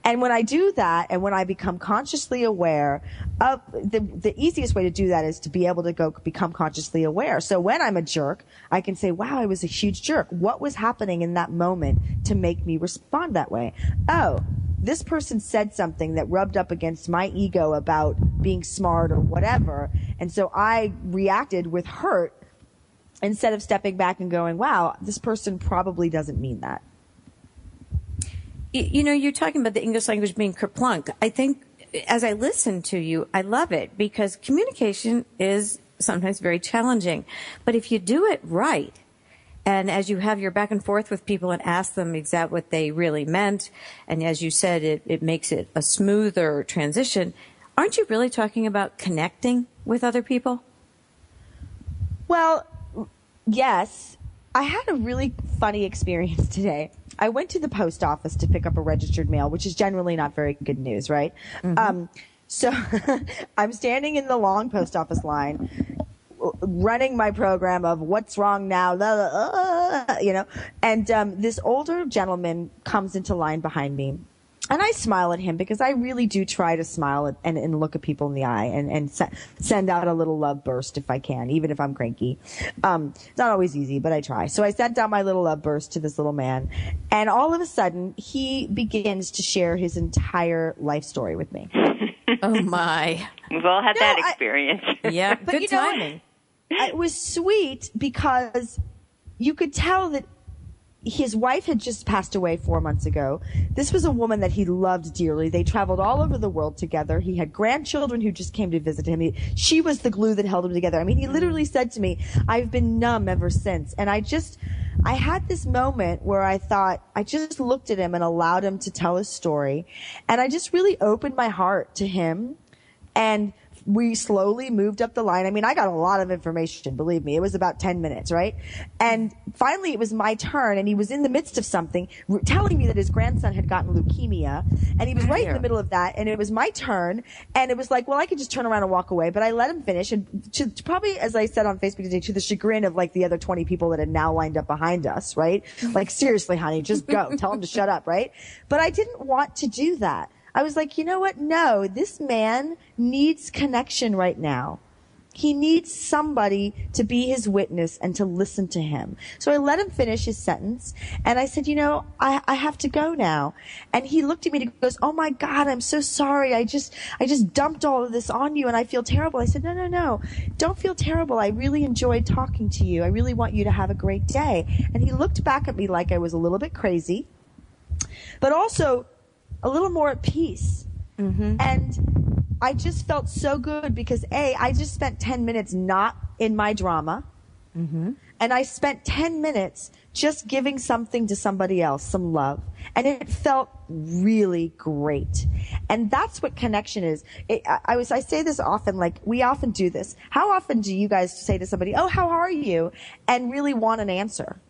And when I do that, and when I become consciously aware of the easiest way to do that is to be able to go become consciously aware. So when I'm a jerk, I can say, wow, I was a huge jerk. What was happening in that moment to make me respond that way? Oh, this person said something that rubbed up against my ego about being smart or whatever. And so I reacted with hurt instead of stepping back and going, wow, this person probably doesn't mean that. You're talking about the English language being kerplunk. I think as I listen to you, I love it because communication is sometimes very challenging. But if you do it right, And as you have your back and forth with people and ask them exactly what they really meant, and as you said, it makes it a smoother transition, aren't you really talking about connecting with other people? Well, yes. I had a really funny experience today. I went to the post office to pick up a registered mail, which is generally not very good news, right? Mm-hmm. So I'm standing in the long post office line, running my program of what's wrong now, and this older gentleman comes into line behind me. And I smile at him because I really do try to smile and look at people in the eye and send out a little love burst if I can, even if I'm cranky. It's not always easy, but I try. So I sent out my little love burst to this little man. And all of a sudden, he begins to share his entire life story with me. Oh, my. We've all had that experience. Yeah, good timing. It was sweet because you could tell that his wife had just passed away 4 months ago. This was a woman that he loved dearly. They traveled all over the world together. He had grandchildren who just came to visit him. She was the glue that held him together. I mean, he literally said to me, I've been numb ever since. And I had this moment where I thought, I just looked at him and allowed him to tell his story. And I just really opened my heart to him. And we slowly moved up the line. I mean, I got a lot of information, believe me. It was about 10 minutes, right? And finally it was my turn, and he was in the midst of something, telling me that his grandson had gotten leukemia, and he was right in the middle of that, and it was my turn, and it was like, well, I could just turn around and walk away, but I let him finish, and to probably, as I said on Facebook today, to the chagrin of like the other 20 people that had now lined up behind us, right? Like, seriously, honey, just go. Tell him to shut up, right? But I didn't want to do that. I was like, you know what? No, this man needs connection right now. He needs somebody to be his witness and to listen to him. So I let him finish his sentence, and I said, you know, I have to go now. And he looked at me and he goes, oh my God, I'm so sorry. I just dumped all of this on you and I feel terrible. I said, no, don't feel terrible. I really enjoyed talking to you. I really want you to have a great day. And he looked back at me like I was a little bit crazy, but also a little more at peace. Mm-hmm. And I just felt so good because I just spent 10 minutes not in my drama. Mm-hmm. And I spent 10 minutes just giving something to somebody else, some love. And it felt really great. And that's what connection is. I say this often, like we often do this. How often do you guys say to somebody, oh, how are you? And really want an answer?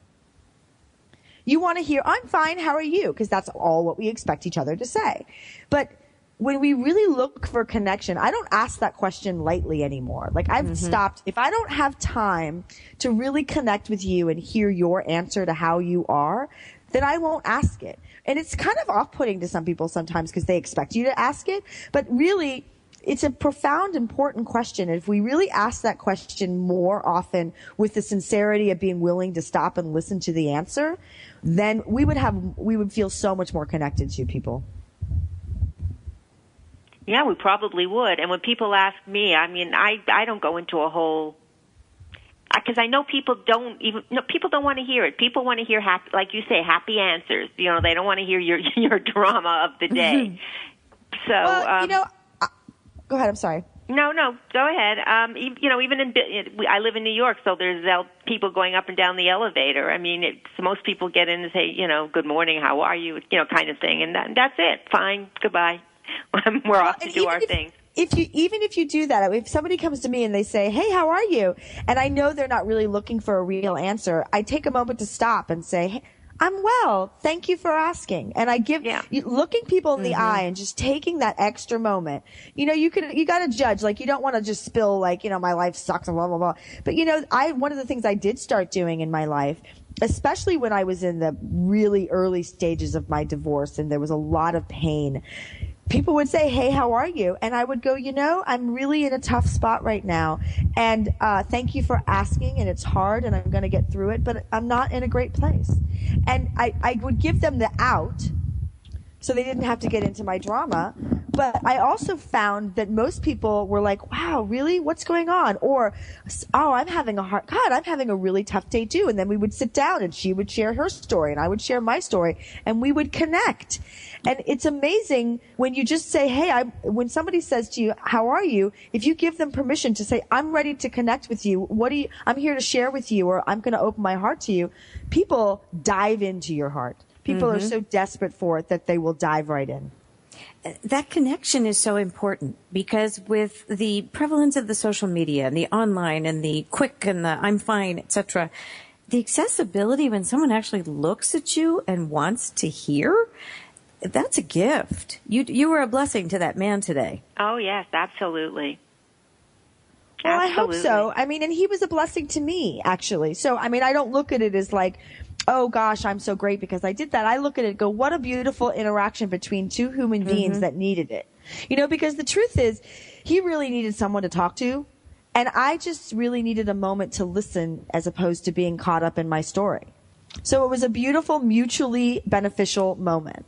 You want to hear, I'm fine, how are you? Because that's all what we expect each other to say. But when we really look for connection, I don't ask that question lightly anymore. Like I've stopped. If I don't have time to really connect with you and hear your answer to how you are, then I won't ask it. And it's kind of off-putting to some people sometimes because they expect you to ask it. But really, it's a profound, important question. And if we really ask that question more often with the sincerity of being willing to stop and listen to the answer, then we would feel so much more connected to people. Yeah, we probably would. And when people ask me, I mean, I don't go into a whole, because I know people don't want to hear it. People want to hear happy, like you say, happy answers. You know, they don't want to hear your drama of the day. So, well, go ahead. I'm sorry. No, go ahead. Even I live in New York, so there's people going up and down the elevator. I mean, most people get in and say, good morning, how are you, kind of thing, and that's it. Fine, goodbye. We're off to do our thing. If you do that, if somebody comes to me and they say, hey, how are you? And I know they're not really looking for a real answer, I take a moment to stop and say, hey, I'm well. Thank you for asking. And I give looking people in the eye and just taking that extra moment. You got to judge. Like, you don't want to just spill like, my life sucks and blah, blah, blah. But one of the things I did start doing in my life, especially when I was in the really early stages of my divorce and there was a lot of pain, people would say, hey, how are you? And I would go, I'm really in a tough spot right now. And thank you for asking. And it's hard and I'm going to get through it, but I'm not in a great place. And I would give them the out so they didn't have to get into my drama. But I also found that most people were like, wow, really? What's going on? Or, oh, I'm having a really tough day too. And then we would sit down and she would share her story and I would share my story and we would connect. And it's amazing when you just say, hey, when somebody says to you, how are you? If you give them permission to say, I'm ready to connect with you. I'm here to share with you, or I'm going to open my heart to you. People dive into your heart. People are so desperate for it that they will dive right in. That connection is so important because with the prevalence of the social media and the online and the quick and the I'm fine, etc., the accessibility when someone actually looks at you and wants to hear, that's a gift. You were a blessing to that man today. Oh, yes, absolutely. Well, I hope so. I mean, and he was a blessing to me, actually. So, I mean, I don't look at it as like, oh gosh, I'm so great because I did that. I look at it and go, what a beautiful interaction between two human beings that needed it. You know, because the truth is, he really needed someone to talk to. And I just really needed a moment to listen as opposed to being caught up in my story. So it was a beautiful, mutually beneficial moment.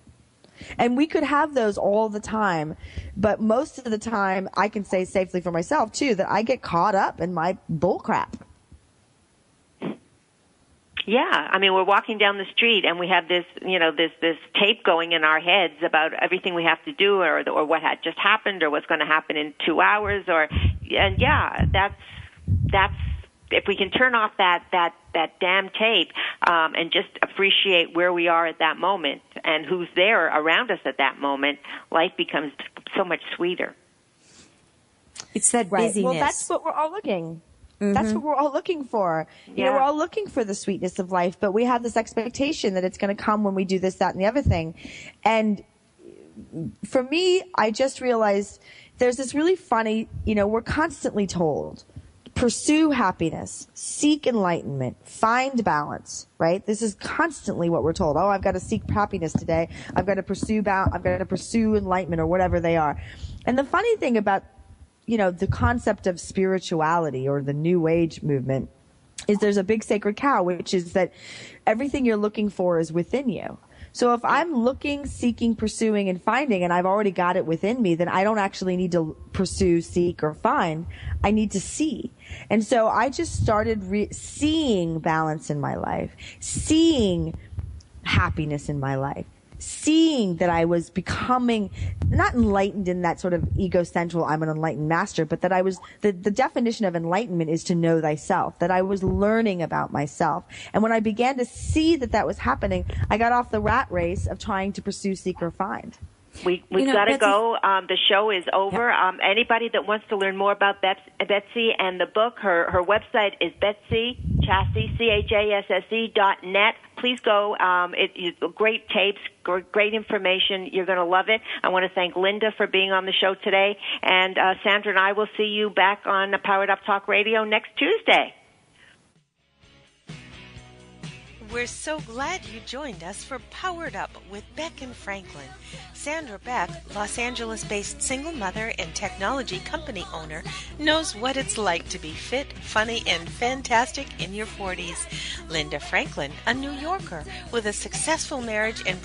And we could have those all the time. But most of the time, I can say safely for myself, too, that I get caught up in my bull crap. Yeah, I mean, we're walking down the street and we have this, this tape going in our heads about everything we have to do, or what had just happened, or what's going to happen in 2 hours, that's if we can turn off that damn tape and just appreciate where we are at that moment and who's there around us at that moment, life becomes so much sweeter. It's that busyness. Well, that's what we're all looking. That's what we're all looking for. You know, we're all looking for the sweetness of life, but we have this expectation that it's going to come when we do this, that, and the other thing. And for me, I just realized there's this really funny, we're constantly told, pursue happiness, seek enlightenment, find balance, right? This is constantly what we're told. Oh, I've got to seek happiness today. I've got to pursue enlightenment, or whatever they are. And the funny thing about the concept of spirituality or the New Age movement is there's a big sacred cow, which is that everything you're looking for is within you. So if I'm looking, seeking, pursuing, and finding, and I've already got it within me, then I don't actually need to pursue, seek, or find. I need to see. And so I just started seeing balance in my life, seeing happiness in my life, seeing that I was becoming not enlightened in that sort of ego-central, I'm an enlightened master, but that I was, the definition of enlightenment is to know thyself, that I was learning about myself. And when I began to see that was happening, I got off the rat race of trying to pursue, seek, or find. We've got to go. The show is over. Yep. Anybody that wants to learn more about Betsy and the book, her website is Betsy Chasse, CHASSE.net. Please go. It's great tapes, great information. You're going to love it. I want to thank Linda for being on the show today. And Sandra and I will see you back on Powered Up Talk Radio next Tuesday. We're so glad you joined us for Powered Up with Beck and Franklin. Sandra Beck, Los Angeles-based single mother and technology company owner, knows what it's like to be fit, funny, and fantastic in your 40s. Linda Franklin, a New Yorker with a successful marriage and